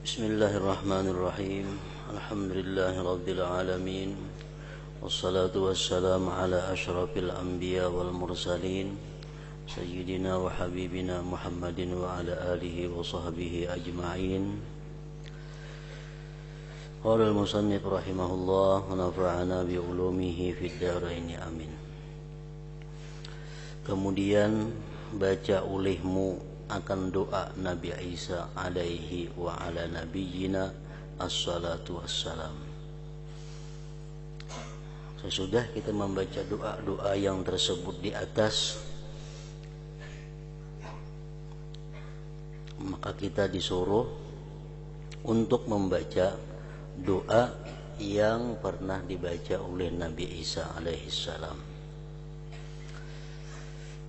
Bismillahirrahmanirrahim. Alhamdulillahirabbil alamin. Wassalatu wassalamu ala asyrafil anbiya wal mursalin sayyidina wa habibina Muhammadin wa ala alihi wa sahbihi ajma'in. Qala al-musannif rahimahullah wa nafa'ana bi ulumihi fid dharain amin. Kemudian baca olehmu akan doa Nabi Isa alaihi wa ala nabiyyina assalatu wassalam. Sesudah kita membaca doa-doa yang tersebut di atas, maka kita disuruh untuk membaca doa yang pernah dibaca oleh Nabi Isa alaihi salam.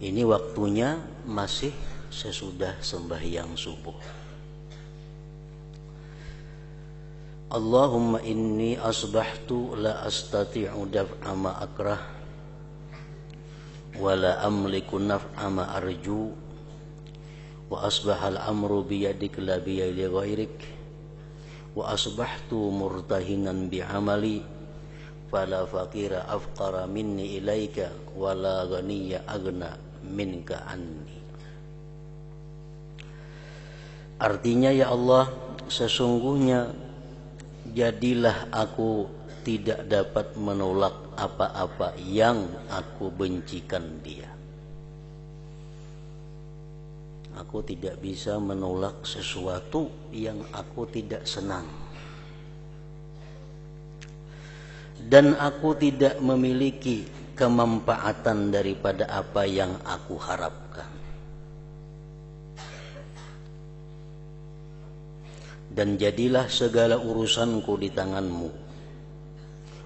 Ini waktunya masih sesudah sembahyang subuh. Allahumma inni asbahtu la astati'u daf'a ma akrah wa la amliku naf'a ma arju wa asbahal amru biyadik la biyadi ghairik wa asbahtu murtahinan bi'amali fala faqira afqara minni ilaika wa la ghaniya aghna minka anni. Artinya, ya Allah, sesungguhnya jadilah aku tidak dapat menolak apa-apa yang aku bencikan dia. Aku tidak bisa menolak sesuatu yang aku tidak senang. Dan aku tidak memiliki kemanfaatan daripada apa yang aku harapkan. Dan jadilah segala urusanku di tanganmu,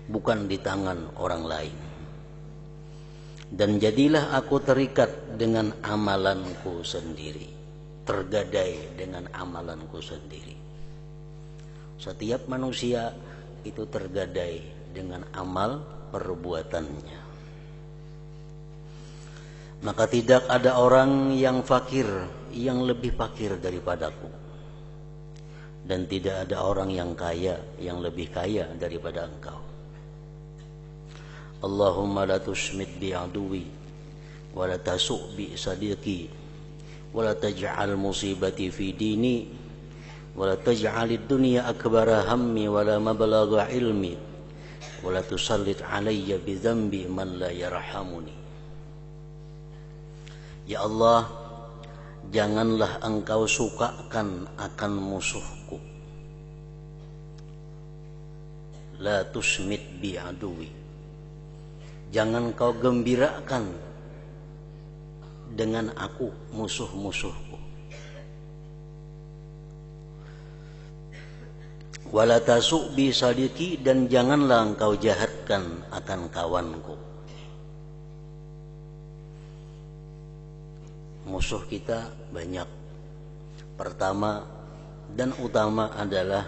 bukan di tangan orang lain. Dan jadilah aku terikat dengan amalanku sendiri, tergadai dengan amalanku sendiri. Setiap manusia itu tergadai dengan amal perbuatannya. Maka tidak ada orang yang fakir, yang lebih fakir daripadaku. Dan tidak ada orang yang kaya yang lebih kaya daripada engkau. Allahumma la tusmit bi aduwi wa la tasu' bi sadiqi wa la taj'al musibati fi dini wa la taj'alid dunya akbara hammi wa la mablagha ilmi wa la tusallit alayya bi dhanbi man la yarhamuni. Ya Allah, janganlah engkau sukakan akan musuhku. La tusmit bi aduwi. Jangan kau gembirakan dengan aku, musuh-musuhku. Wala tasu' bi sadiqi, dan janganlah engkau jahatkan akan kawanku. Musuh kita banyak. Pertama dan utama adalah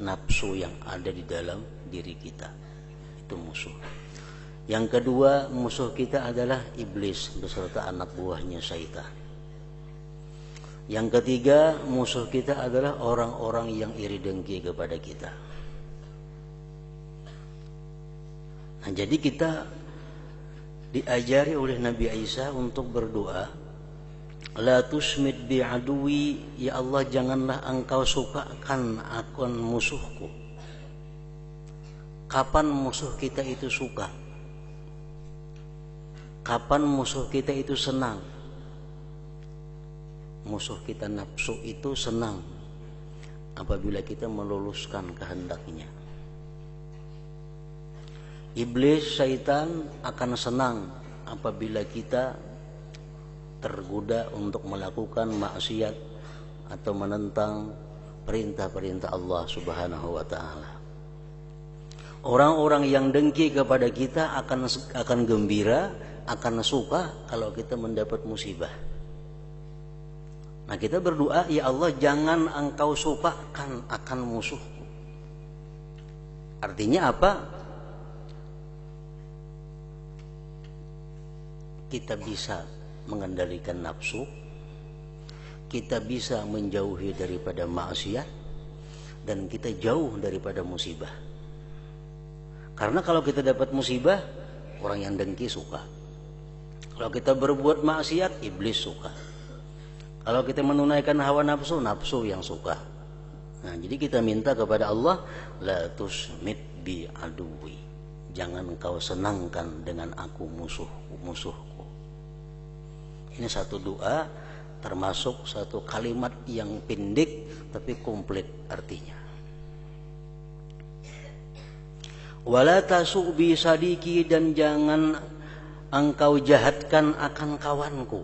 nafsu yang ada di dalam diri kita. Itu musuh. Yang kedua, musuh kita adalah iblis beserta anak buahnya syaitan. Yang ketiga, musuh kita adalah orang-orang yang iri dengki kepada kita. Nah, jadi kita diajari oleh Nabi Isa untuk berdoa, la tusmit bi aduwi, ya Allah, janganlah engkau sukakan akan musuhku. Kapan musuh kita itu suka? Kapan musuh kita itu senang? Musuh kita nafsu itu senang apabila kita meluluskan kehendaknya. Iblis, syaitan akan senang apabila kita tergoda untuk melakukan maksiat atau menentang perintah-perintah Allah Subhanahu wa taala. Orang-orang yang dengki kepada kita akan gembira, akan suka kalau kita mendapat musibah. Nah, kita berdoa, ya Allah, jangan engkau sukakan akan musuhku. Artinya apa? Kita bisa mengendalikan nafsu, kita bisa menjauhi daripada maksiat, dan kita jauh daripada musibah. Karena kalau kita dapat musibah, orang yang dengki suka. Kalau kita berbuat maksiat, iblis suka. Kalau kita menunaikan hawa nafsu, nafsu yang suka. Nah, jadi kita minta kepada Allah, la tusmit bi aduwi. Jangan kau senangkan dengan aku musuhku. Ini satu doa, termasuk satu kalimat yang pendek tapi komplit artinya. Wala tasu bi sadiki, dan jangan engkau jahatkan akan kawanku.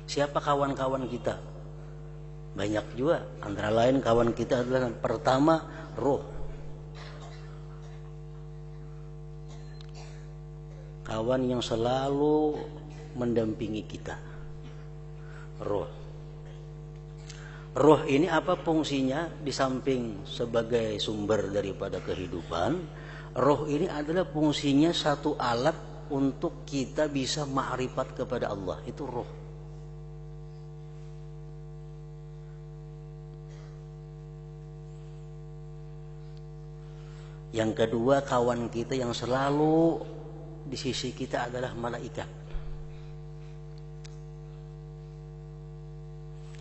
Siapa kawan-kawan kita? Banyak juga. Antara lain kawan kita adalah pertama roh. Kawan yang selalu mendampingi kita. Roh. Roh ini apa fungsinya? Di samping sebagai sumber daripada kehidupan, roh ini adalah fungsinya satu alat untuk kita bisa ma'rifat kepada Allah. Itu roh. Yang kedua, kawan kita yang selalu di sisi kita adalah malaikat.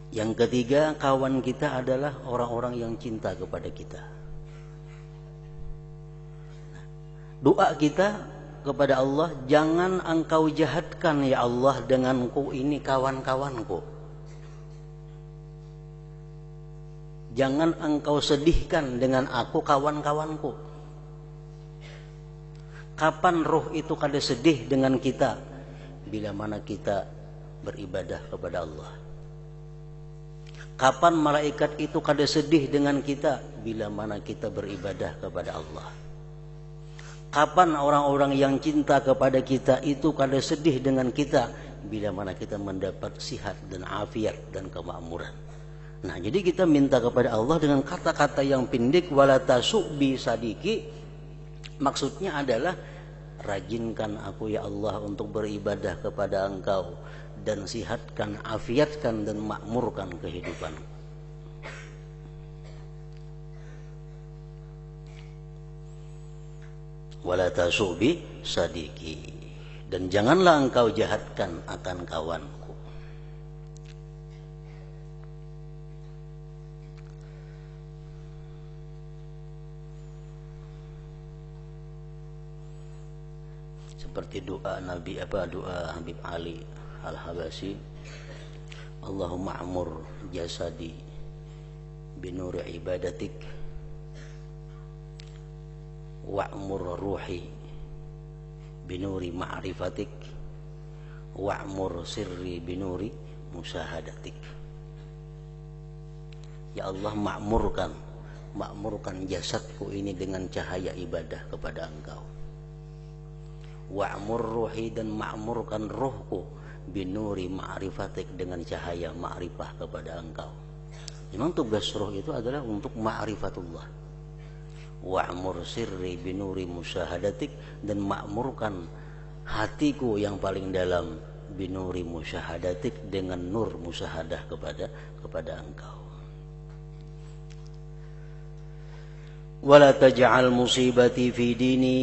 Yang ketiga, kawan kita adalah orang-orang yang cinta kepada kita. Doa kita kepada Allah, jangan engkau jahatkan ya Allah denganku ini kawan-kawanku. Jangan engkau sedihkan dengan aku kawan-kawanku. Kapan roh itu kada sedih dengan kita? Bila mana kita beribadah kepada Allah. Kapan malaikat itu kada sedih dengan kita? Bila mana kita beribadah kepada Allah. Kapan orang-orang yang cinta kepada kita itu kada sedih dengan kita? Bila mana kita mendapat sihat dan afiat dan kemakmuran. Nah, jadi kita minta kepada Allah dengan kata-kata yang pendek, wala tasu bi sadiki. Maksudnya adalah, rajinkan aku ya Allah untuk beribadah kepada Engkau, dan sihatkan, afiatkan dan makmurkan kehidupan. Wala tasu bi sadiki, dan janganlah engkau jahatkan akan kawanku. Seperti doa Nabi doa Habib Ali Al-Habasyi, Allahumma amur jasadi binuri ibadatik wa'mur ruhi binuri ma'rifatik wa'mur sirri binuri musyahadatik. Ya Allah, makmurkan jasadku ini dengan cahaya ibadah kepada Engkau. Wa'mur ruhi, dan makmurkan rohku binuri ma'rifatik, dengan cahaya ma'rifah kepada Engkau. Memang tugas roh itu adalah untuk ma'rifatullah. Wa'mur sirri binuri musyahadatik, dan makmurkan hatiku yang paling dalam binuri musyahadatik, dengan nur musyahadah kepada Engkau. Wala taj'al musibati fi dini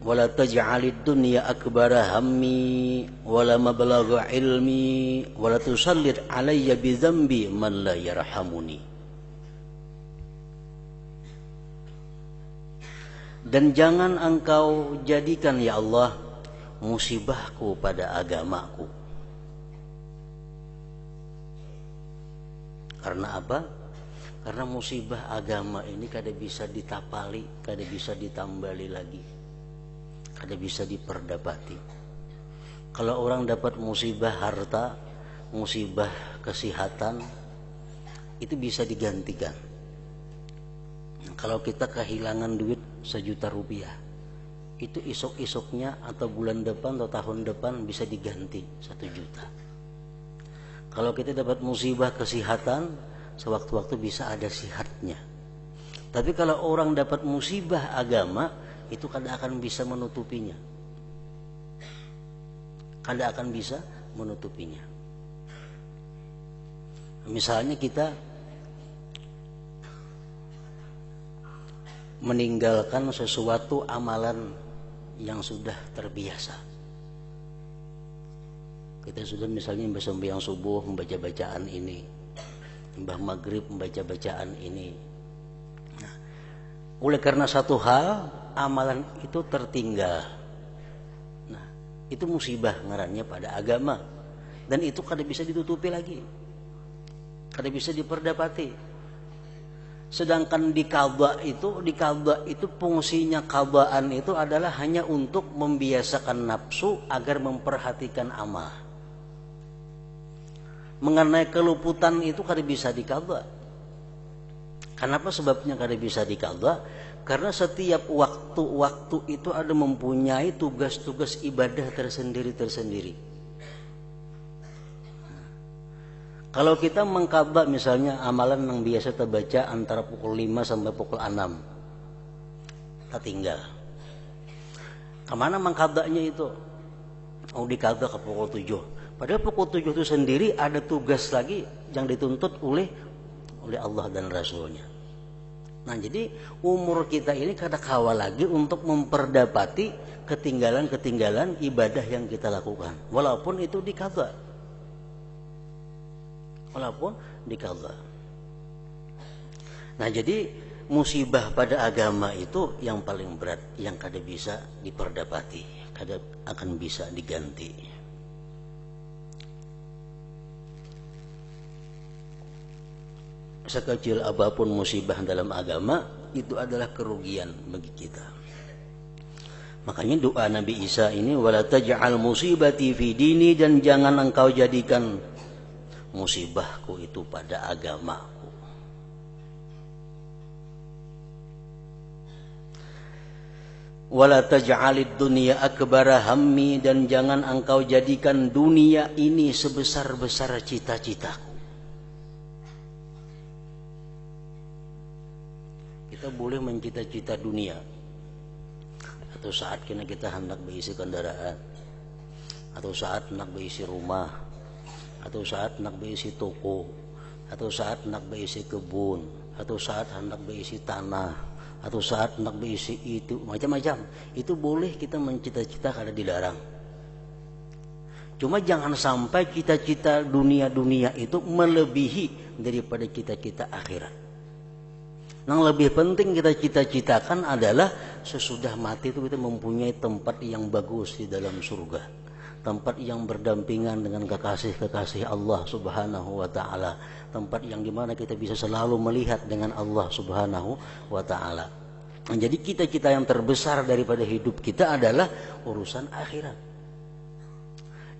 wala taj'alid dunya akbara hammi wala mablagha ilmi wala tusallit alayya bi dzambi man la yarhamuni. Dan jangan engkau jadikan ya Allah musibahku pada agamaku. Karena apa? Karena musibah agama ini kada bisa ditapali, kada bisa ditambali lagi, kada bisa diperdapati. Kalau orang dapat musibah harta, musibah kesehatan, itu bisa digantikan. Kalau kita kehilangan duit 1 juta rupiah, itu isok-isoknya atau bulan depan atau tahun depan bisa diganti 1 juta. Kalau kita dapat musibah kesehatan, sewaktu-waktu bisa ada sihatnya. Tapi kalau orang dapat musibah agama, itu kada akan bisa menutupinya. Kada akan bisa menutupinya. Misalnya kita meninggalkan sesuatu amalan yang sudah terbiasa. Kita sudah misalnya sembahyang subuh membaca bacaan ini, mbah maghrib membaca bacaan ini. Nah, oleh karena satu hal amalan itu tertinggal. Nah, itu musibah ngarannya pada agama, dan itu kada bisa ditutupi lagi, kada bisa diperdapati. Sedangkan di qadha itu fungsinya qadhaan itu adalah hanya untuk membiasakan nafsu agar memperhatikan amal. Mengenai keluputan itu kada bisa di qadha. Kenapa sebabnya kada bisa di qadha? Karena setiap waktu-waktu itu ada mempunyai tugas-tugas ibadah tersendiri. Kalau kita mengqadha misalnya amalan yang biasa terbaca antara pukul 5 sampai pukul 6, tak tinggal. Kemana mengqadhanya itu? Oh, diqadha ke pukul 7. Padahal pukul 7 itu sendiri ada tugas lagi yang dituntut oleh Allah dan Rasulnya. Nah, jadi umur kita ini kada kawal lagi untuk memperdapati ketinggalan-ketinggalan ibadah yang kita lakukan, walaupun itu diqadha. Nah, jadi musibah pada agama itu yang paling berat, yang kada bisa diperdapati, kada akan bisa diganti. Sekecil apapun musibah dalam agama itu adalah kerugian bagi kita. Makanya doa Nabi Isa ini, wala taj'al musibati fi dini, dan jangan engkau jadikan musibahku itu pada agamaku. Wala taj'alid dunya akbara hammi, dan jangan engkau jadikan dunia ini sebesar-besar cita-citaku. Kita boleh mencita-cita dunia, atau saat kita hendak berisi kendaraan, atau saat hendak berisi rumah, atau saat hendak berisi toko, atau saat hendak berisi kebun, atau saat hendak berisi tanah, atau saat hendak berisi itu, macam-macam. Itu boleh kita mencita-cita, kada dilarang. Cuma jangan sampai cita-cita dunia itu melebihi daripada cita-cita akhirat. Yang lebih penting kita cita-citakan adalah sesudah mati itu kita mempunyai tempat yang bagus di dalam surga, tempat yang berdampingan dengan kekasih-kekasih Allah Subhanahu wa ta'ala, tempat yang dimana kita bisa selalu melihat dengan Allah Subhanahu wa ta'ala. Jadi cita-cita yang terbesar daripada hidup kita adalah urusan akhirat.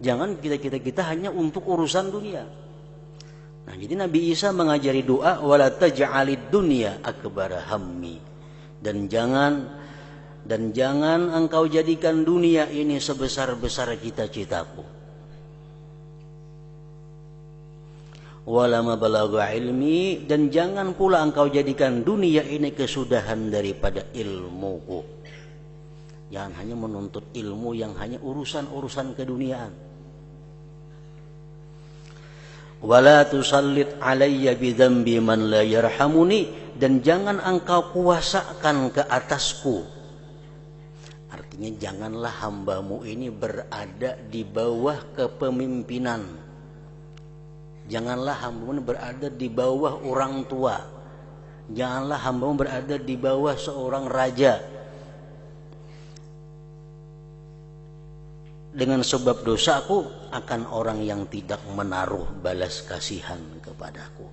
Jangan cita-cita kita hanya untuk urusan dunia. Nah, jadi Nabi Isa mengajari doa, wala taj'alid dunya akbara hammi, dan jangan engkau jadikan dunia ini sebesar-besar cita-citaku. Wala mabalagha ilmi, dan jangan pula engkau jadikan dunia ini kesudahan daripada ilmuku. Jangan hanya menuntut ilmu yang hanya urusan-urusan keduniaan. Wala tusallit alayya bidzambi man la yarhamuni, dan jangan engkau kuasakan ke atasku. Artinya janganlah hambamu ini berada di bawah kepemimpinan. Janganlah hambamu ini berada di bawah orang tua. Janganlah hambamu berada di bawah seorang raja. Dengan sebab dosaku akan orang yang tidak menaruh balas kasihan kepadaku.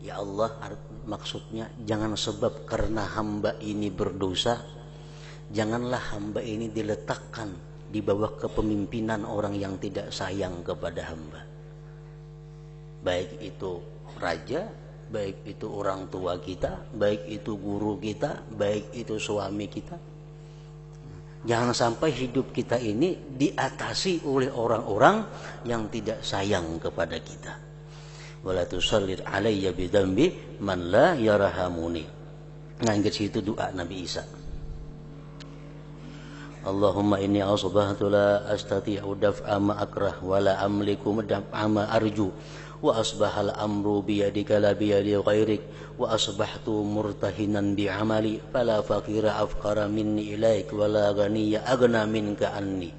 Ya Allah, maksudnya jangan sebab karena hamba ini berdosa, janganlah hamba ini diletakkan di bawah kepemimpinan orang yang tidak sayang kepada hamba. Baik itu raja, baik itu orang tua kita, baik itu guru kita, baik itu suami kita. Jangan sampai hidup kita ini diatasi oleh orang-orang yang tidak sayang kepada kita. Wala tusallit alayya bidzambi man la yarhamuni. Nah, ingat situ doa Nabi Isa. Allahumma inni asbahtu la astati'u daf'a ma akrah wa la amliku daf'a ma arju wa asbahal amru biyadika la biyadi ghairik wa asbahtu murtahinan bi'amali fala faqira afqara minni ilaik wa la ghaniya aghna minka anni.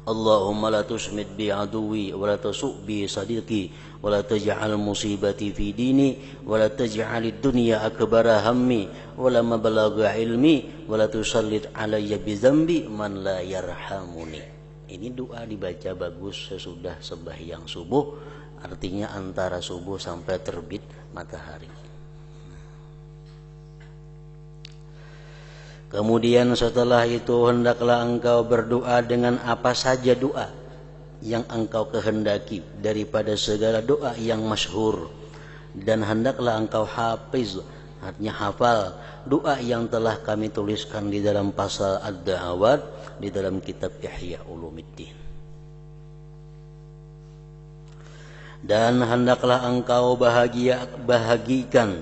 Allahumma la tusmit bi aduwi wa la tasu' bi sadiqi wa la taj'al musibati fi dini wa la taj'alid dunya akbara hammi wa la mablagha ilmi wa la tusallit alayya bi dzambi man la yarhamuni. Ini doa dibaca bagus sesudah sembahyang subuh, artinya antara subuh sampai terbit matahari. Kemudian setelah itu hendaklah engkau berdoa dengan apa saja doa yang engkau kehendaki daripada segala doa yang masyhur, dan hendaklah engkau hafiz, artinya hafal doa yang telah kami tuliskan di dalam pasal Ad-Da'awat di dalam kitab Ihya Ulumuddin. Dan hendaklah engkau bahagikan,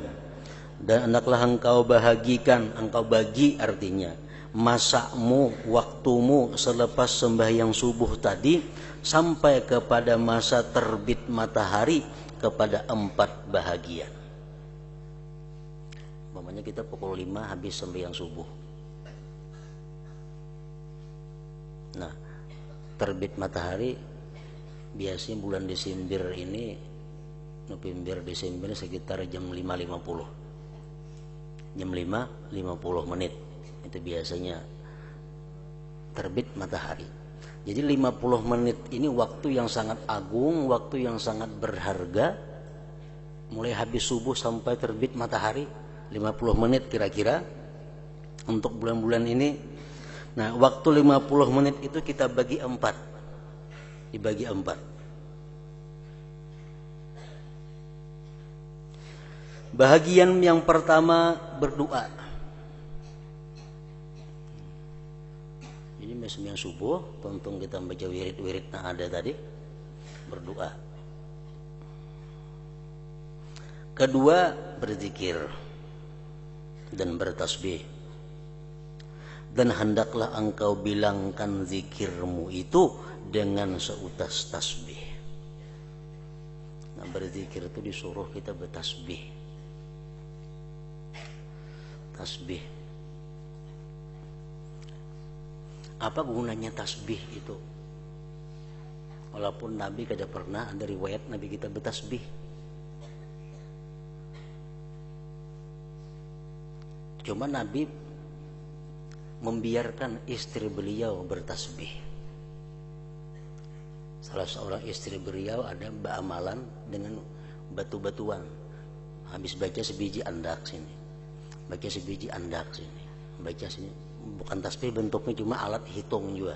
dan hendaklah engkau bahagikan, engkau bagi artinya masakmu, waktumu selepas sembahyang subuh tadi sampai kepada masa terbit matahari kepada 4 bahagian. Umpamanya kita pukul 5 habis sembahyang subuh. Nah, terbit matahari biasanya bulan Desember ini, November Desember sekitar jam 5.50. Jam 5.50 menit itu biasanya terbit matahari. Jadi 50 menit ini waktu yang sangat agung, waktu yang sangat berharga. Mulai habis subuh sampai terbit matahari 50 menit kira-kira untuk bulan-bulan ini. Nah, waktu 50 menit itu kita bagi 4. Dibagi 4. Bahagian yang pertama berdoa. Jadi sembahyang subuh, tonton kita baca wirid-wirid yang ada tadi, berdoa. Kedua, berzikir dan bertasbih. Dan hendaklah engkau bilangkan zikirmu itu dengan seutas tasbih. Nah, berzikir itu disuruh kita bertasbih. Tasbih. Apa gunanya tasbih itu? Walaupun Nabi kada pernah ada riwayat Nabi kita bertasbih. Cuma Nabi membiarkan istri beliau bertasbih. Salah seorang istri beliau ada beramalan dengan batu-batuan. Habis baca sebiji andak sini. Baca sebiji andak sini, baca sini, bukan tasbih bentuknya, cuma alat hitung juga.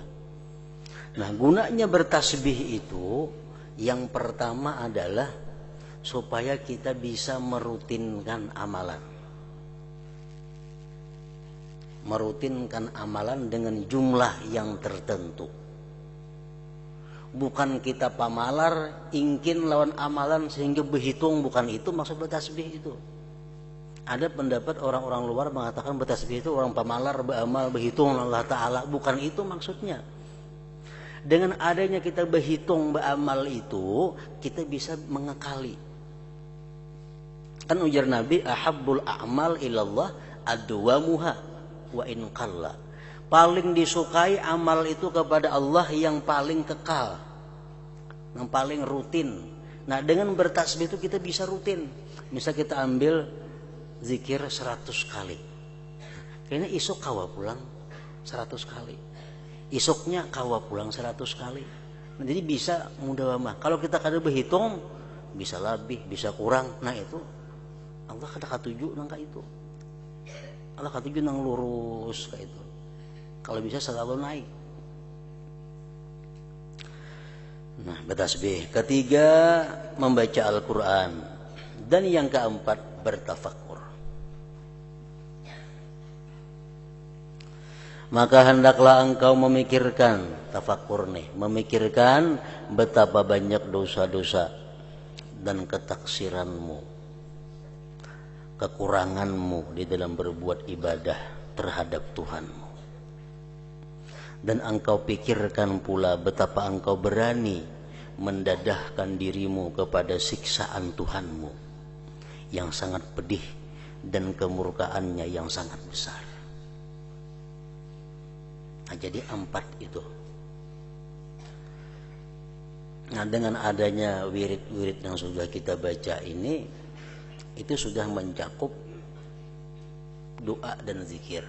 Nah, gunanya bertasbih itu yang pertama adalah supaya kita bisa merutinkan amalan. Merutinkan amalan dengan jumlah yang tertentu. Bukan kita pamalar, ingkin lawan amalan sehingga berhitung, bukan itu maksud bertasbih itu. Ada pendapat orang-orang luar mengatakan bertasbih itu orang pamalar, beramal, berhitung Allah Ta'ala. Bukan itu maksudnya. Dengan adanya kita berhitung, beramal itu, kita bisa mengekali. Kan ujar Nabi, ahabbul a'mal ilallah adwamuha wa in qalla. Paling disukai amal itu kepada Allah yang paling kekal, yang paling rutin. Nah, dengan bertasbih itu kita bisa rutin. Misal kita ambil zikir 100 kali. Kayaknya isuk kawa pulang 100 kali. Isuknya kawa pulang 100 kali. Nah, jadi bisa mudah mah. Kalau kita kada berhitung, bisa lebih, bisa kurang. Nah, itu Allah kada katuju nangka itu. Allah katuju nang lurus kayak itu. Kalau bisa selalu naik. Nah, bertasbih. Ketiga, membaca Al-Quran. Dan yang keempat, bertafakur. Maka hendaklah engkau memikirkan, tafakur nih, memikirkan betapa banyak dosa-dosa dan ketaksiranmu, kekuranganmu di dalam berbuat ibadah terhadap Tuhanmu. Dan engkau pikirkan pula betapa engkau berani mendadahkan dirimu kepada siksaan Tuhanmu yang sangat pedih dan kemurkaannya yang sangat besar. Nah, jadi 4 itu. Nah, dengan adanya wirid-wirid yang sudah kita baca ini, itu sudah mencakup doa dan zikir.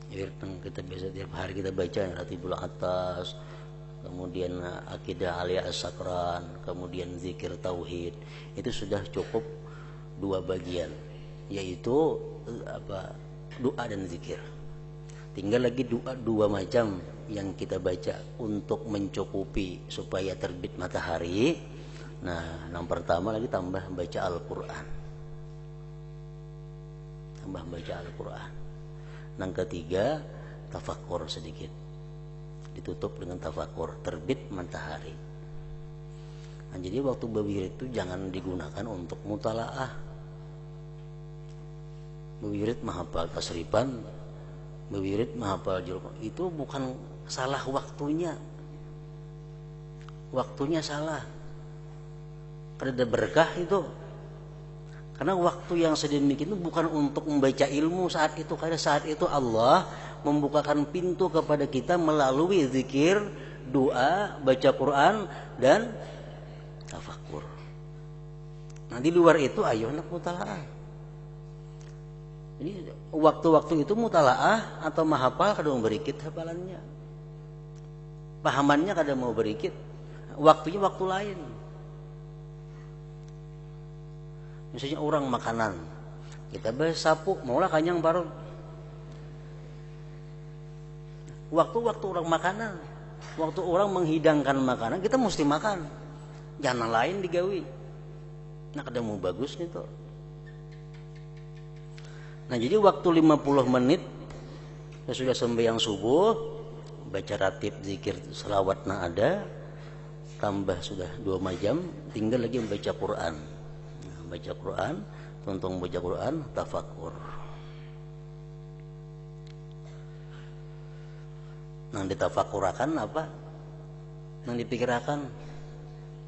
Wirid yang kita biasa tiap hari kita baca, Ratibul Atas, kemudian Akidah Aliyah As-Sakran, kemudian zikir tauhid, itu sudah cukup 2 bagian, yaitu doa dan zikir. Tinggal lagi doa 2 macam yang kita baca untuk mencukupi supaya terbit matahari. Nah, yang pertama lagi tambah baca Al-Quran. Tambah baca Al-Quran. Yang ketiga, tafakur sedikit. Ditutup dengan tafakur, terbit matahari. Nah, jadi waktu berwirid itu jangan digunakan untuk mutalaah. Berwirid menghafal tasrifan, berwirid menghafal juruk, itu bukan salah waktunya. Waktunya salah. Ada berkah itu. Karena waktu yang sedemikian itu bukan untuk membaca ilmu saat itu. Karena saat itu Allah membukakan pintu kepada kita melalui zikir, doa, baca Quran, dan tafakur. Nah, di luar itu ayo nak mutalaah. Jadi waktu-waktu itu mutalaah atau mahafal kada mau berikit hafalannya. Pahamannya kada mau berikit. Waktunya waktu lain. Misalnya orang makanan, kita bersapu, maulah kanyang baru. Waktu-waktu orang makanan, waktu orang menghidangkan makanan, kita mesti makan. Jangan lain digawi. Nah, kada mau bagus gitu. Nah, jadi waktu 50 menit sudah sembahyang subuh, baca ratib zikir selawatna ada, tambah sudah 2 jam, tinggal lagi membaca Quran. Nah, baca Quran, tonton baca Quran, tafakur. Nang ditafakurakan apa? Nang dipikirakan,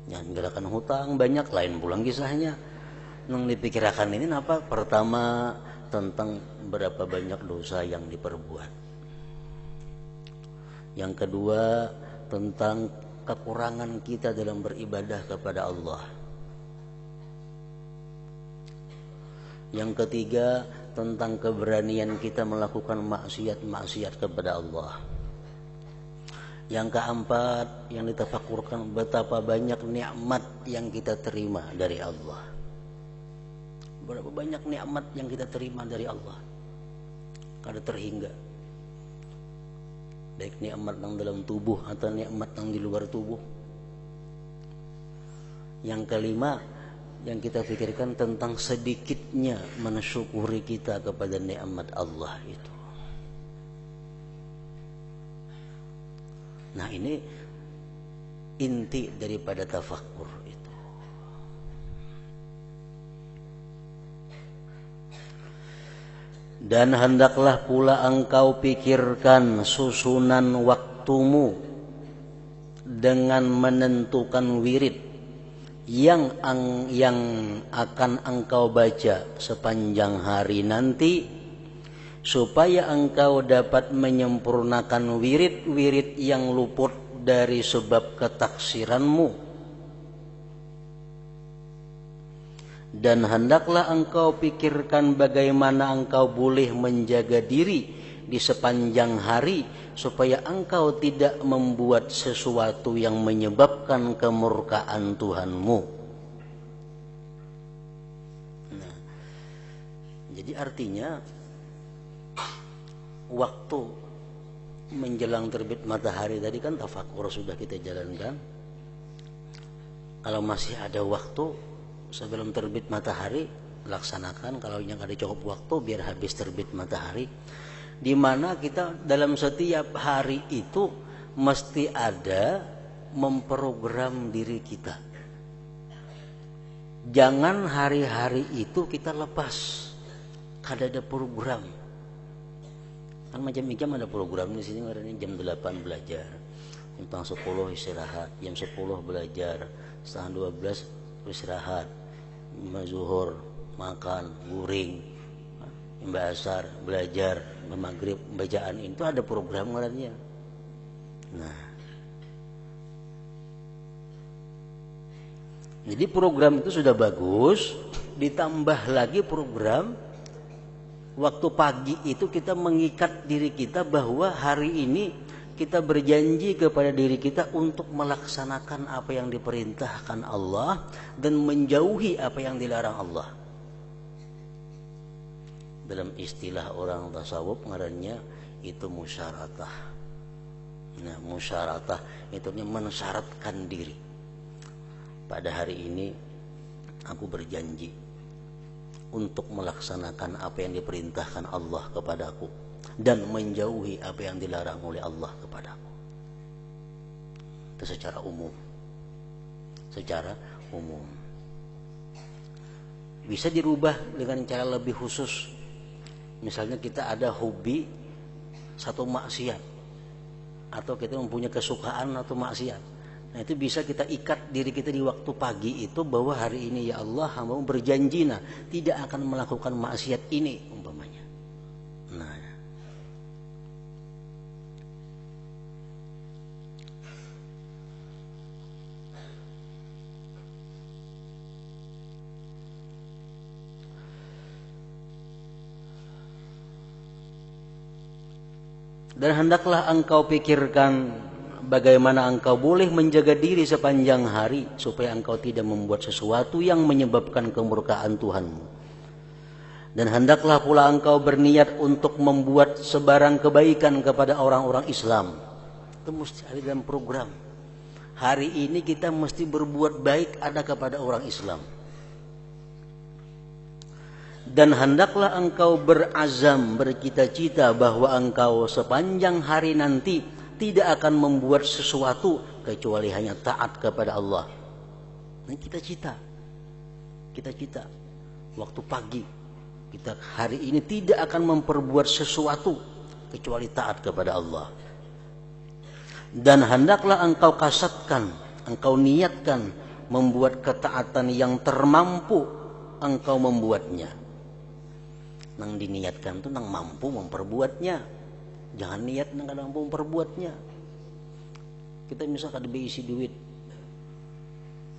ya gerakan hutang banyak, lain pulang kisahnya. Nang dipikirakan ini apa? Pertama tentang berapa banyak dosa yang diperbuat. Yang kedua tentang kekurangan kita dalam beribadah kepada Allah. Yang ketiga tentang keberanian kita melakukan maksiat-maksiat kepada Allah. Yang keempat yang ditafakurkan betapa banyak nikmat yang kita terima dari Allah. Berapa banyak nikmat yang kita terima dari Allah, kada terhingga. Baik nikmat yang dalam tubuh atau nikmat yang di luar tubuh. Yang kelima yang kita pikirkan tentang sedikitnya mensyukuri kita kepada nikmat Allah itu. Nah, ini inti daripada tafakkur itu. Dan hendaklah pula engkau pikirkan susunan waktumu dengan menentukan wirid yang akan engkau baca sepanjang hari nanti, supaya engkau dapat menyempurnakan wirid-wirid yang luput dari sebab ketaksiranmu. Dan hendaklah engkau pikirkan bagaimana engkau boleh menjaga diri di sepanjang hari, supaya engkau tidak membuat sesuatu yang menyebabkan kemurkaan Tuhanmu. Nah, jadi artinya waktu menjelang terbit matahari tadi kan tafakur sudah kita jalankan. Kalau masih ada waktu sebelum terbit matahari, laksanakan. Kalau yang ada cukup waktu, biar habis terbit matahari. Di mana kita dalam setiap hari itu mesti ada memprogram diri kita. Jangan hari-hari itu kita lepas, kada ada program. Kan macam-macam ada program di sini, ngarannya jam 8 belajar, jam 10 istirahat, jam 10 belajar, setengah 12 istirahat, zuhur makan, guring, Mbak Asar belajar, maghrib bacaan, itu ada program ngarannya. Nah, jadi program itu sudah bagus, ditambah lagi program waktu pagi itu kita mengikat diri kita bahwa hari ini kita berjanji kepada diri kita untuk melaksanakan apa yang diperintahkan Allah dan menjauhi apa yang dilarang Allah. Dalam istilah orang tasawuf ngarannya itu musyaratah. Nah, musyaratah itu mensyaratkan diri. Pada hari ini aku berjanji untuk melaksanakan apa yang diperintahkan Allah kepadaku dan menjauhi apa yang dilarang oleh Allah kepadaku. Itu secara umum. Secara umum. Bisa dirubah dengan cara lebih khusus. Misalnya kita ada hobi satu maksiat, atau kita mempunyai kesukaan atau maksiat. Nah, itu bisa kita ikat diri kita di waktu pagi itu bahwa hari ini ya Allah hamba berjanji tidak akan melakukan maksiat ini umpamanya. Nah, dan hendaklah engkau pikirkan bagaimana engkau boleh menjaga diri sepanjang hari supaya engkau tidak membuat sesuatu yang menyebabkan kemurkaan Tuhanmu. Dan hendaklah pula engkau berniat untuk membuat sebarang kebaikan kepada orang-orang Islam. Itu mesti ada dalam program. Hari ini kita mesti berbuat baik ada kepada orang Islam. Dan hendaklah engkau berazam, bercita-cita bahwa engkau sepanjang hari nanti tidak akan membuat sesuatu kecuali hanya taat kepada Allah. Nah, kita cita waktu pagi kita hari ini tidak akan memperbuat sesuatu kecuali taat kepada Allah. Dan hendaklah engkau kasatkan, engkau niatkan membuat ketaatan yang termampu engkau membuatnya. Nang diniatkan itu nang mampu memperbuatnya. Jangan niat nang kadang mampu memperbuatnya. Kita misalkan isi duit,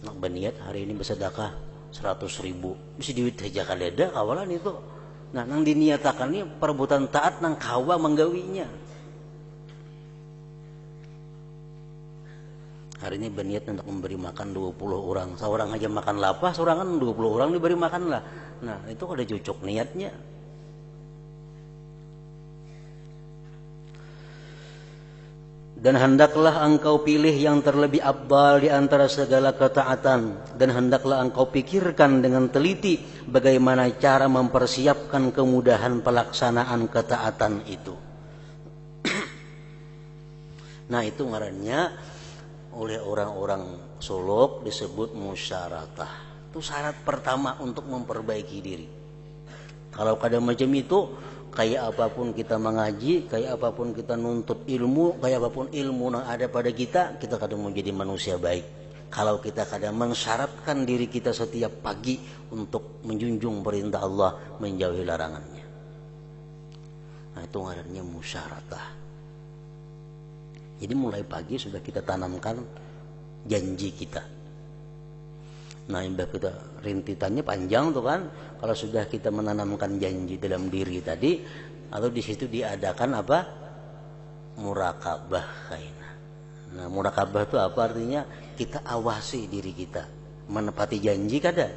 nak berniat hari ini bersedekah 100.000, isi duit saja kaleda kawalan itu. Nah, nang diniatakan ini perbuatan taat nang kawa menggawinya. Hari ini berniat untuk memberi makan 20 orang. Seorang aja makan lapar, seorang kan 20 orang diberi makan lah. Nah, itu ada cocok niatnya. Dan hendaklah engkau pilih yang terlebih afdal di antara segala ketaatan. Dan hendaklah engkau pikirkan dengan teliti bagaimana cara mempersiapkan kemudahan pelaksanaan ketaatan itu. Nah, itu ngarannya oleh orang-orang Solok disebut musyaratah. Itu syarat pertama untuk memperbaiki diri. Kalau kada macam itu, kayak apapun kita mengaji, kayak apapun kita nuntut ilmu, kayak apapun ilmu yang ada pada kita kadang mau jadi manusia baik. Kalau kita kadang mensyaratkan diri kita setiap pagi untuk menjunjung perintah Allah, menjauhi larangannya. Nah, itu ngarannya musyaratah. Jadi mulai pagi sudah kita tanamkan janji kita. Nah, yang kita rintitannya panjang tuh kan. Kalau sudah kita menanamkan janji dalam diri tadi, atau di situ diadakan apa? Murakabah kaina. Nah, murakabah itu apa artinya? Kita awasi diri kita, menepati janji kada.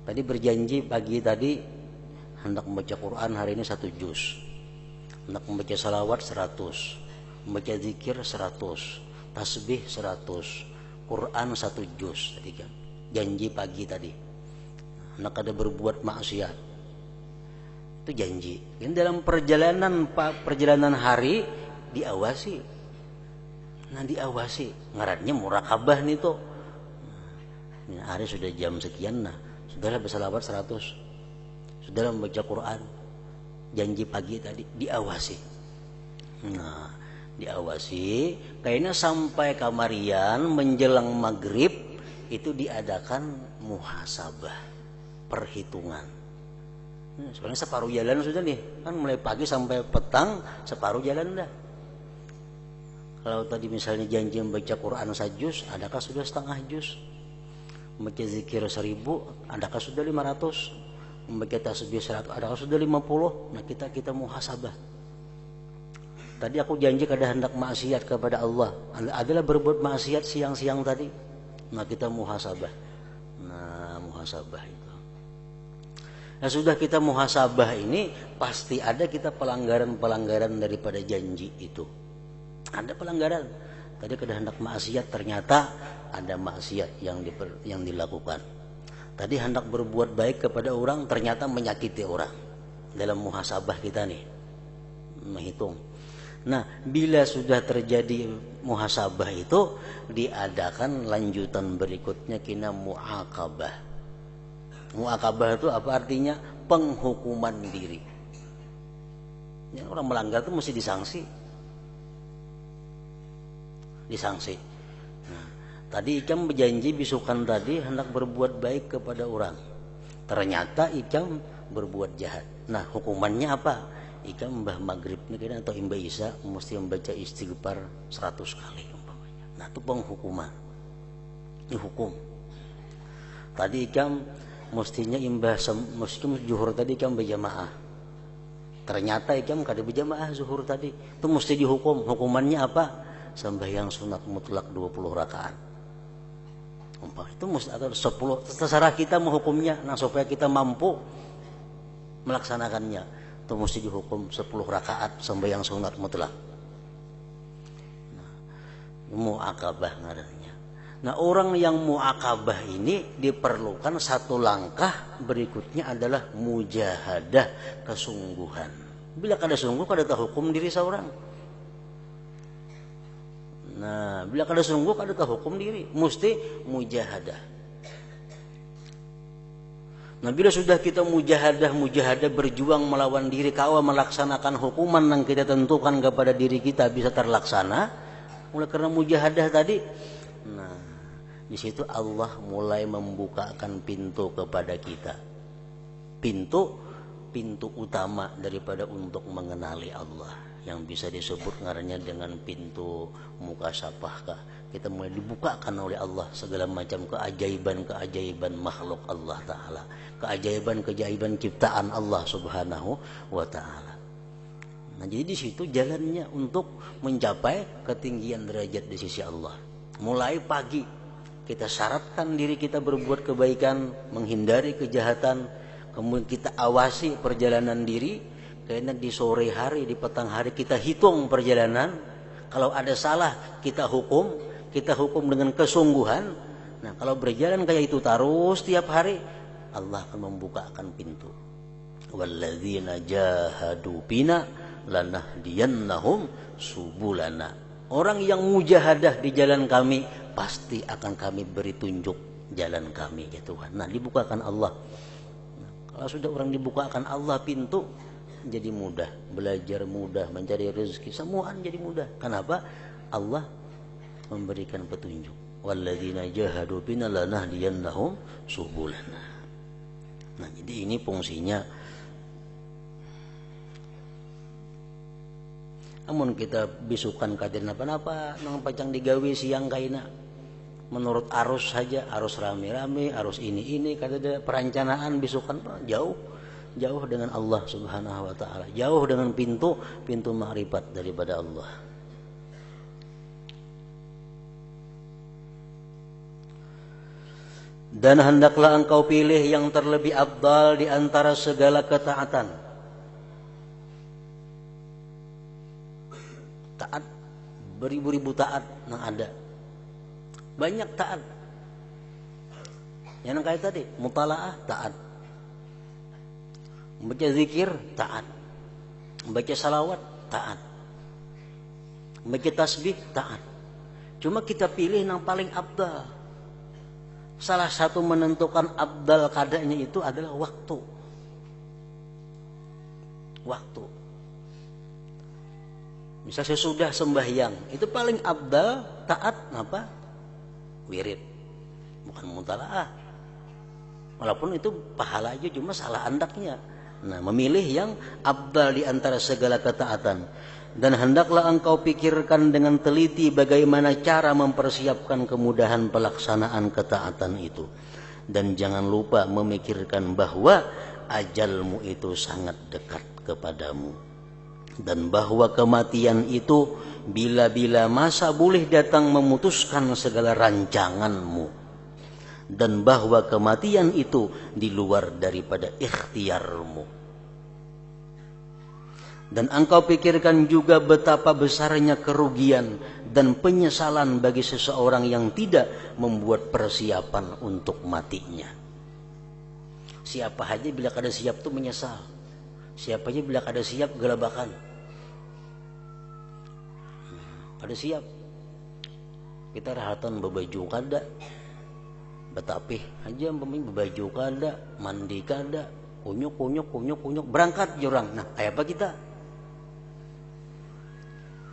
Tadi berjanji pagi tadi hendak membaca Quran hari ini 1 juz, hendak membaca salawat 100, membaca zikir 100, tasbih 100, Quran 1 juz tadi kan. Janji pagi tadi. Hendak ada berbuat maksiat. Itu janji. Ini dalam perjalanan hari diawasi. Nah, diawasi. Ngarannya murakabah nih tuh. Nah, hari sudah jam sekian, nah sudahlah bersalawat 100, sudahlah membaca Quran. janji pagi tadi diawasi. Nah, diawasi kayaknya sampai kamarian menjelang maghrib itu diadakan muhasabah, perhitungan. Sebenarnya separuh jalan sudah nih, kan mulai pagi sampai petang separuh jalan dah. Kalau tadi misalnya janji membaca Quran sajuz, adakah sudah setengah juz? Membaca zikir 1000, adakah sudah 500? Membaca tasbih 100, adakah sudah 50? Nah kita muhasabah. Tadi aku janji kada hendak maksiat kepada Allah, adalah berbuat maksiat siang-siang tadi. Nah kita muhasabah. Nah muhasabah itu. Nah sudah kita muhasabah ini pasti ada kita pelanggaran-pelanggaran daripada janji itu. Ada pelanggaran. Tadi kada hendak maksiat, ternyata ada maksiat yang dilakukan. Tadi hendak berbuat baik kepada orang, ternyata menyakiti orang. Dalam muhasabah kita nih menghitung. Nah, bila sudah terjadi muhasabah itu, diadakan lanjutan berikutnya kina mu'aqabah. Mu'aqabah itu apa artinya? Penghukuman diri. Yang orang melanggar itu mesti disangsi. Nah, tadi Ikam berjanji bisukan tadi hendak berbuat baik kepada orang. Ternyata Ikam berbuat jahat. Nah, hukumannya apa? Ikam mbah maghrib ini atau imbah isya mesti membaca istighfar 100 kali umpamanya. Nah, itu penghukuman. Ini hukum. Tadi Ikam mestinya mesti zuhur tadi Ikam berjamaah. Ternyata Ikam kada berjamaah zuhur tadi. Itu mesti dihukum. Hukumannya apa? Sembahyang sunat mutlak 20 rakaat. Itu mesti atau 10, terserah kita menghukumnya. Nah, supaya kita mampu melaksanakannya, itu mesti dihukum 10 rakaat sembahyang sunat mutlak. Nah, mu'aqabah ngarannya. Nah, orang yang mu'aqabah ini diperlukan satu langkah berikutnya adalah mujahadah, kesungguhan. Bila kada sungguh kada tahu hukum diri seorang. Nah, bila kada sungguh kada tahu hukum diri, mesti mujahadah. Nah, bila sudah kita mujahadah berjuang melawan diri, kawa melaksanakan hukuman yang kita tentukan kepada diri kita bisa terlaksana, mulai karena mujahadah tadi. Nah, di situ Allah mulai membukakan pintu kepada kita. Pintu utama daripada untuk mengenali Allah, yang bisa disebut ngarannya dengan pintu mukasyafah. Kita mulai dibukakan oleh Allah segala macam keajaiban makhluk Allah Ta'ala, keajaiban ciptaan Allah Subhanahu wa Ta'ala. Nah, jadi di situ jalannya untuk mencapai ketinggian derajat di sisi Allah. Mulai pagi kita syaratkan diri kita berbuat kebaikan, menghindari kejahatan, kemudian kita awasi perjalanan diri. Karena di sore hari, di petang hari kita hitung perjalanan. Kalau ada salah kita hukum dengan kesungguhan. Nah, kalau berjalan kayak itu terus tiap hari, Allah akan membukakan pintu. Walladzina jahadu bina lanahdiyannahum subulana. Orang yang mujahadah di jalan kami, pasti akan kami beri tunjuk jalan kami, ya Tuhan. Nah, dibukakan Allah. Nah, kalau sudah orang dibukakan Allah pintu, jadi mudah, belajar mudah, mencari rezeki, semua jadi mudah. Kenapa? Allah memberikan petunjuk. Walladzina jahadu bina lanahdiyannahum subulana. Nah, jadi ini fungsinya. Namun kita bisukan kaden apa-apa, nang pacang digawe siang kaina. Menurut arus saja, arus rame-rame, arus ini kada ada perencanaan bisukan jauh dengan Allah Subhanahu wa Ta'ala, jauh dengan pintu makrifat daripada Allah. Dan hendaklah engkau pilih yang terlebih afdal di antara segala ketaatan. Taat, beribu-ribu taat yang ada. Banyak taat. Yang kayak tadi, mutalaah taat. Membaca zikir, taat. Membaca salawat, taat. Membaca tasbih, taat. Cuma kita pilih yang paling abdal. Salah satu menentukan abdal kadanya itu adalah waktu. waktu. Misal sesudah sembahyang, itu paling afdal taat apa? Wirid, bukan mutalaah. Walaupun itu pahala aja, cuma salah andaknya. Nah, memilih yang afdal di antara segala ketaatan. Dan hendaklah engkau pikirkan dengan teliti bagaimana cara mempersiapkan kemudahan pelaksanaan ketaatan itu. Dan jangan lupa memikirkan bahwa ajalmu itu sangat dekat kepadamu. Dan bahwa kematian itu bila-bila masa boleh datang memutuskan segala rancanganmu. Dan bahwa kematian itu di luar daripada ikhtiarmu. Dan engkau pikirkan juga betapa besarnya kerugian dan penyesalan bagi seseorang yang tidak membuat persiapan untuk matinya. Siapa aja bila kada siap tuh menyesal. Siapa aja bila kada siap gelabakan. Kada siap. Kita rahatan berbaju kada. Betapih aja berbaju kada, mandi kada, kunyuk, berangkat jurang. Nah, kayak apa kita?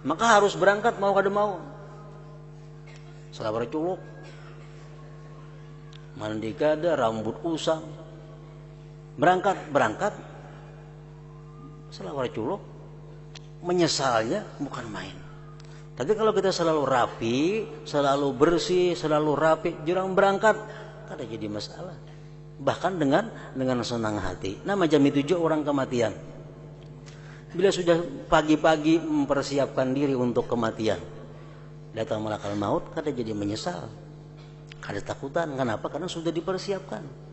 Maka harus berangkat mau kada mau. Salah culuk. Mandi kada, rambut usang. Berangkat. Salah culuk. Menyesalnya bukan main. Tapi kalau kita selalu rapi, selalu bersih, selalu rapi, jurang berangkat, kada jadi masalah. Bahkan dengan senang hati. Nah, macam itu juga orang kematian. Bila sudah pagi-pagi mempersiapkan diri untuk kematian, datang malakal maut, kada jadi menyesal, kada takutan. Kenapa? Karena sudah dipersiapkan.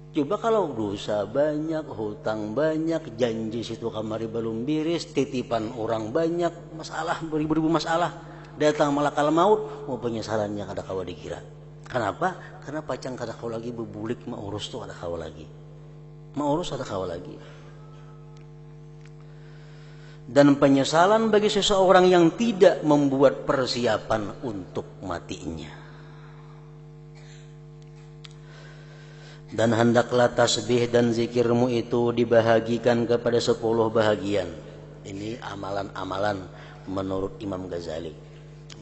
Coba kalau dosa banyak, hutang banyak, janji situ kamari belum beres, titipan orang banyak, masalah beribu-ribu masalah, datang malakal maut, mau penyesalannya kada kawa dikira. Kenapa? Karena pacang kada kawa lagi bebulik maurus tuh kada kawa lagi. Maurus kada kawa lagi. Dan penyesalan bagi seseorang yang tidak membuat persiapan untuk matinya. Dan hendaklah tasbih dan zikirmu itu dibahagikan kepada 10 bahagian. Ini amalan-amalan menurut Imam Ghazali.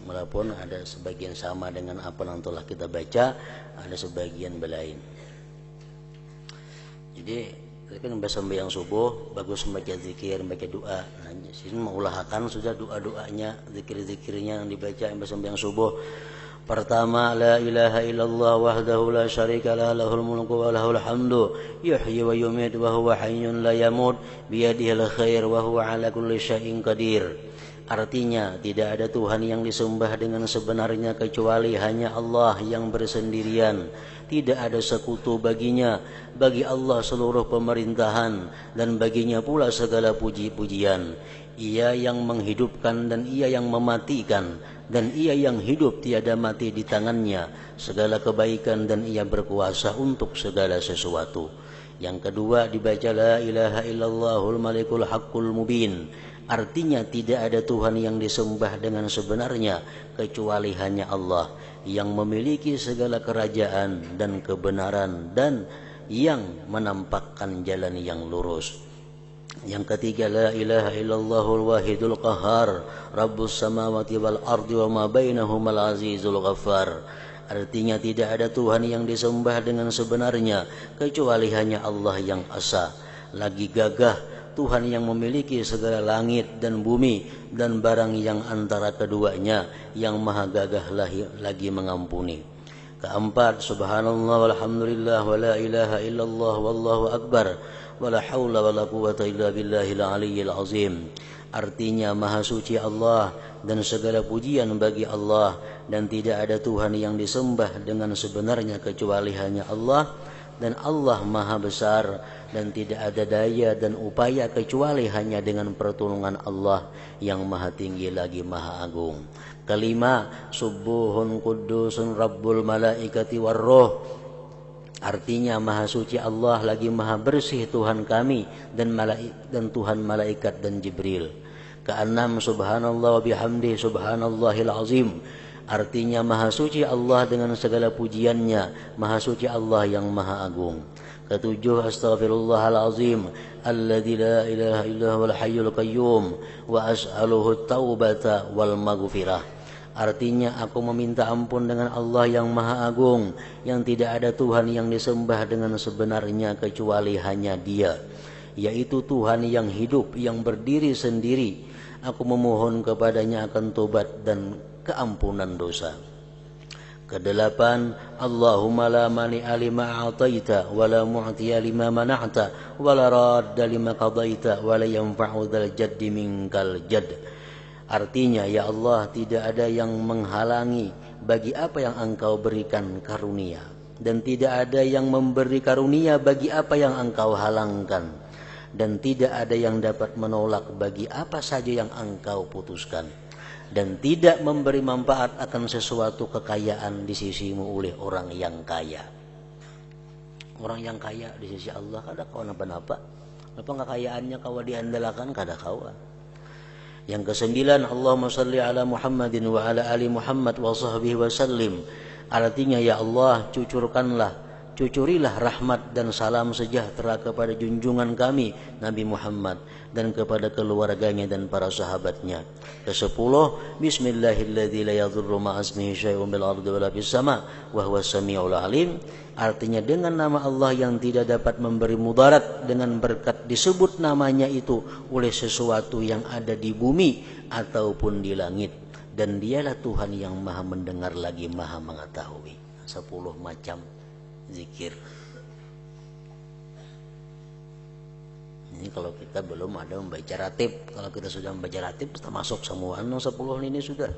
Walaupun ada sebagian sama dengan apa yang telah kita baca, ada sebagian berlain. Jadi kan sembahyang subuh bagus membaca zikir, membaca doa. Nah, sini mengulahkan sudah doa-doanya, zikir-zikirnya yang dibaca yang sembahyang subuh. Pertama, la ilaha illallah wahdahu la syarika lah, lahul mulku wa lahul hamdu, yuhyi wa yumit wa huwa hayyun la yamut, biyadihil khair wa huwa ala kulli syai'in qadir. Artinya, tidak ada Tuhan yang disembah dengan sebenarnya kecuali hanya Allah yang bersendirian. Tidak ada sekutu baginya. Bagi Allah seluruh pemerintahan dan baginya pula segala puji-pujian. Ia yang menghidupkan dan ia yang mematikan, dan ia yang hidup tiada mati di tangannya segala kebaikan, dan ia berkuasa untuk segala sesuatu. Yang kedua dibaca la ilaha illallahul malikul haqqul mubin. Artinya tidak ada Tuhan yang disembah dengan sebenarnya kecuali hanya Allah yang memiliki segala kerajaan dan kebenaran dan yang menampakkan jalan yang lurus. Yang ketiga la ilaha illallahul wahidul qahar rabbus samawati wal ardi wa ma bainahumal azizul ghaffar. Artinya tidak ada Tuhan yang disembah dengan sebenarnya kecuali hanya Allah yang esa, lagi gagah, Tuhan yang memiliki segala langit dan bumi dan barang yang antara keduanya, yang maha gagah lagi mengampuni. Keempat, subhanallah walhamdulillah wa la ilaha illallah wallahu akbar wa la hawla wa la quwata illa billahil aliyyil azim. Artinya maha suci Allah dan segala pujian bagi Allah, dan tidak ada Tuhan yang disembah dengan sebenarnya kecuali hanya Allah, dan Allah maha besar dan tidak ada daya dan upaya kecuali hanya dengan pertolongan Allah yang maha tinggi lagi maha agung. Kelima, subuhun kudusun rabbul malaikati warroh. Artinya maha suci Allah lagi maha bersih Tuhan kami dan Tuhan malaikat dan Jibril. Keenam, subhanallah wa bihamdi subhanallahil azim. Artinya maha suci Allah dengan segala pujiannya, maha suci Allah yang maha agung. Ketujuh, astaghfirullahalazim alladzi la ilaha illa huwal hayyul qayyum wa as'aluhu taubata wal maghfirah. Artinya aku meminta ampun dengan Allah yang maha agung, yang tidak ada Tuhan yang disembah dengan sebenarnya kecuali hanya Dia, yaitu Tuhan yang hidup, yang berdiri sendiri. Aku memohon kepadanya akan tobat dan keampunan dosa. Kedelapan, Allahumma la mani'a lima a'taita wa la mu'tiya lima mana'ta wa la radda lima qadaita wa la yanfa'u dzal jaddi minkal jadd. Artinya, ya Allah, tidak ada yang menghalangi bagi apa yang Engkau berikan karunia, dan tidak ada yang memberi karunia bagi apa yang Engkau halangkan, dan tidak ada yang dapat menolak bagi apa saja yang Engkau putuskan, dan tidak memberi manfaat akan sesuatu kekayaan di sisimu oleh orang yang kaya. Orang yang kaya di sisi Allah kada kawa napa-napa. Apa kekayaannya kawa diandalkan kada kawa. Yang kesembilan, Allahumma salli ala Muhammadin wa ala ali Muhammad wa sahbihi wa sallim. Artinya, ya Allah, cucurilah rahmat dan salam sejahtera kepada junjungan kami Nabi Muhammad dan kepada keluarganya dan para sahabatnya. Kesepuluh, bismillahilladzi la yadhurru ma'asmihi syai'un bil ardi wala fis sama' wa huwas samiul alim. Artinya, dengan nama Allah yang tidak dapat memberi mudarat dengan berkat disebut namanya itu oleh sesuatu yang ada di bumi ataupun di langit, dan Dialah Tuhan yang maha mendengar lagi maha mengetahui. 10 macam zikir. Ini kalau kita belum ada membaca ratib. Kalau kita sudah membaca ratib, kita masuk semua 10 ini sudah.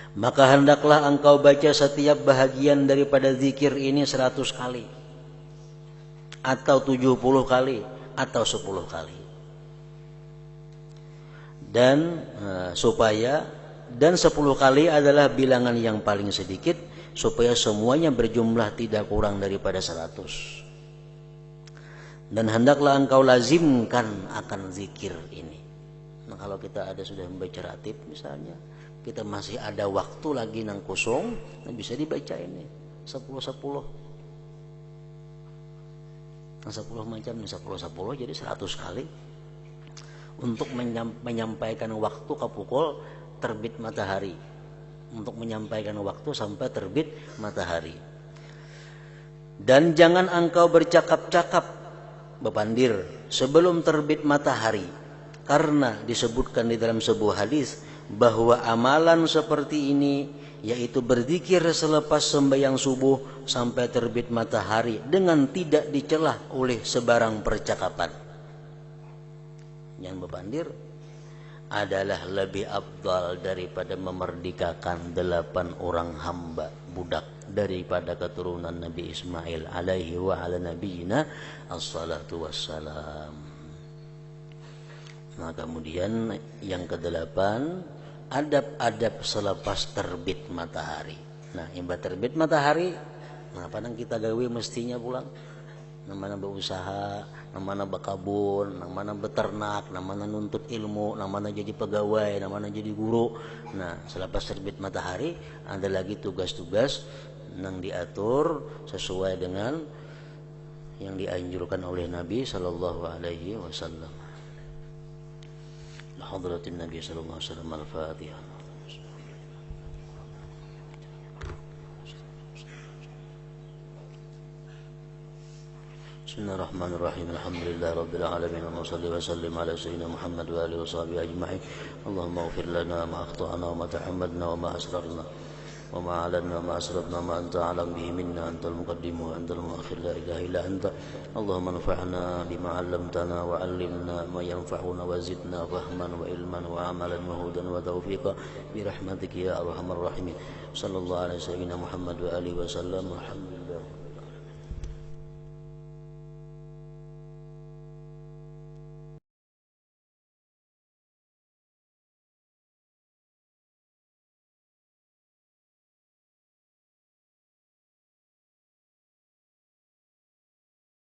Maka hendaklah engkau baca setiap bahagian daripada zikir ini 100 kali, atau 70 kali, atau 10 kali. Dan supaya 10 kali adalah bilangan yang paling sedikit, supaya semuanya berjumlah tidak kurang daripada 100. Dan hendaklah engkau lazimkan akan zikir ini. Nah, kalau kita ada sudah membaca ratib misalnya, kita masih ada waktu lagi nang kosong, nah bisa dibaca ini 10-10. Nah, 10 macam, 10-10 jadi 100 kali. Untuk menyampaikan waktu ke pukul terbit matahari. Untuk menyampaikan waktu sampai terbit matahari. Dan jangan engkau bercakap-cakap, bepandir, sebelum terbit matahari, karena disebutkan di dalam sebuah hadis bahwa amalan seperti ini, yaitu berzikir selepas sembahyang subuh sampai terbit matahari dengan tidak dicelah oleh sebarang percakapan, yang bepandir, adalah lebih afdal daripada memerdekakan 8 orang hamba budak daripada keturunan Nabi Ismail alaihi wa ala nabiyina assalatu wassalam. Nah, kemudian yang ke-8, adab-adab selepas terbit matahari. Nah, imba terbit matahari, nah padang kita gawe mestinya pulang. Namanya berusaha, namanya berkabun, namanya beternak, namanya nuntut ilmu, namanya jadi pegawai, namanya jadi guru. Nah, selepas terbit matahari ada lagi tugas-tugas yang diatur sesuai dengan yang dianjurkan oleh Nabi sallallahu alaihi wasallam. Hadratin Nabi sallallahu alaihi wasallam. Al-Fatihah. Bismillahirrahmanirrahim. Alhamdulillah rabbil alamin. Wa salli wa sallim ala sayyidina Muhammad wa alihi wa sahbihi ajma'in. Allahumma ighfir lana ma akhtana wa ma tahammadna wa ma asrarna wa ma alanna wa ma asrafna ma anta a'lam bihi minna, antal muqaddim wa antal muakhir, la ilaha illa anta. Allahumma anfa'na bima 'allamtana wa 'allimna ma yanfa'una wa zidna fahman wa ilman wa amalan wa hudan wa tawfiqa bi rahmatika ya arhamar rahimin. Sallallahu alaihi wasallam Muhammad wa alihi wa sallam. Alhamdulillah.